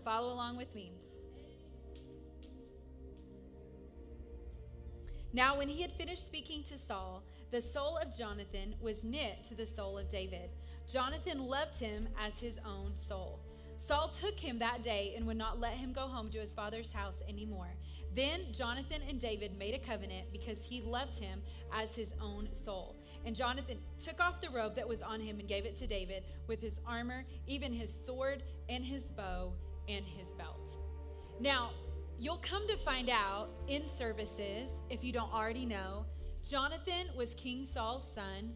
Follow along with me. Now, when he had finished speaking to Saul, the soul of Jonathan was knit to the soul of David. Jonathan loved him as his own soul. Saul took him that day and would not let him go home to his father's house anymore. Then Jonathan and David made a covenant because he loved him as his own soul. And Jonathan took off the robe that was on him and gave it to David with his armor, even his sword and his bow and his belt. Now, you'll come to find out in services, if you don't already know, Jonathan was King Saul's son,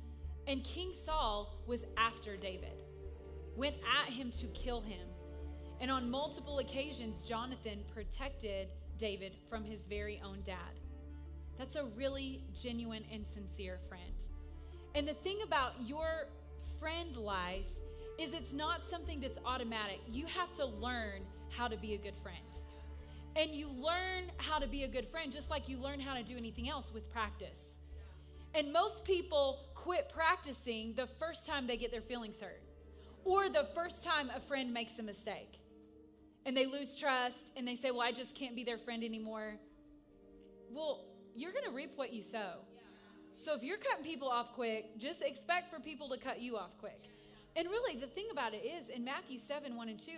and King Saul was after David, went at him to kill him. And on multiple occasions, Jonathan protected David from his very own dad. That's a really genuine and sincere friend. And the thing about your friend life is it's not something that's automatic. You have to learn how to be a good friend. And you learn how to be a good friend just like you learn how to do anything else with practice. And most people quit practicing the first time they get their feelings hurt or the first time a friend makes a mistake. And they lose trust and they say, well, I just can't be their friend anymore. Well, you're going to reap what you sow. So if you're cutting people off quick, just expect for people to cut you off quick. And really, the thing about it is, in Matthew 7, 1 and 2,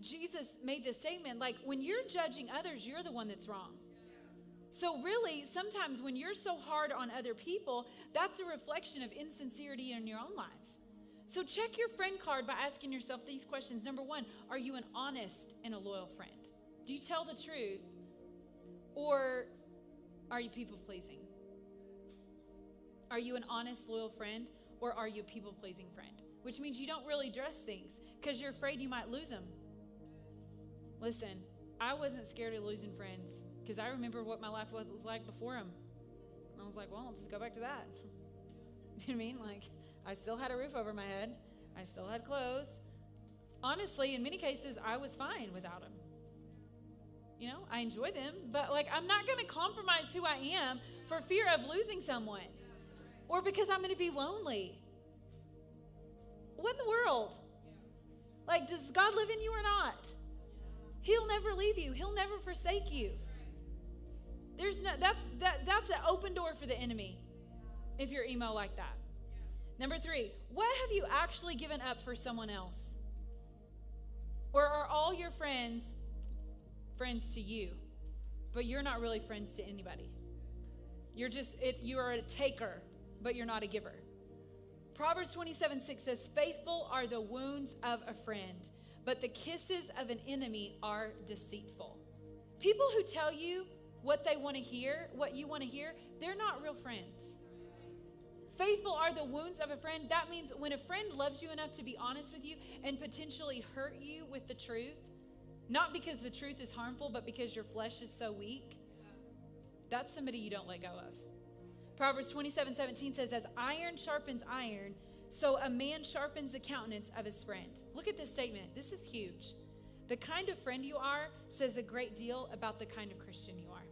Jesus made this statement, like, when you're judging others, you're the one that's wrong. So really, sometimes when you're so hard on other people, that's a reflection of insincerity in your own life. So check your friend card by asking yourself these questions. Number one, are you an honest and a loyal friend? Do you tell the truth? Or are you people-pleasing? Are you an honest, loyal friend? Or are you a people-pleasing friend? Which means you don't really address things because you're afraid you might lose them. Listen, I wasn't scared of losing friends because I remember what my life was like before them. And I was like, well, I'll just go back to that. You know what I mean? Like, I still had a roof over my head. I still had clothes. Honestly, in many cases, I was fine without them. You know, I enjoy them, but like, I'm not going to compromise who I am for fear of losing someone or because I'm going to be lonely. What in the world? Like, does God live in you or not? He'll never leave you. He'll never forsake you. There's no, that's an open door for the enemy if you're emo like that. Number 3, what have you actually given up for someone else? Or are all your friends friends to you, but you're not really friends to anybody? You are a taker, but you're not a giver. Proverbs 27:6 says, faithful are the wounds of a friend, but the kisses of an enemy are deceitful. People who tell you what they want to hear, what you want to hear, they're not real friends. Faithful are the wounds of a friend. That means when a friend loves you enough to be honest with you and potentially hurt you with the truth, not because the truth is harmful, but because your flesh is so weak, that's somebody you don't let go of. Proverbs 27:17 says, as iron sharpens iron, so a man sharpens the countenance of his friend. Look at this statement. This is huge. The kind of friend you are says a great deal about the kind of Christian you are.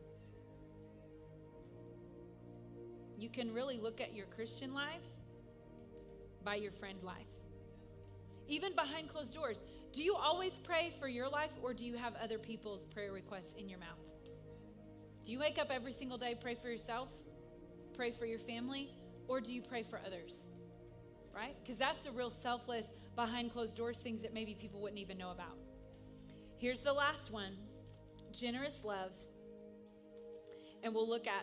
You can really look at your Christian life by your friend life. Even behind closed doors. Do you always pray for your life, or do you have other people's prayer requests in your mouth? Do you wake up every single day, pray for yourself, pray for your family, or do you pray for others? Right? Because that's a real selfless, behind closed doors things that maybe people wouldn't even know about. Here's the last one, generous love. And we'll look at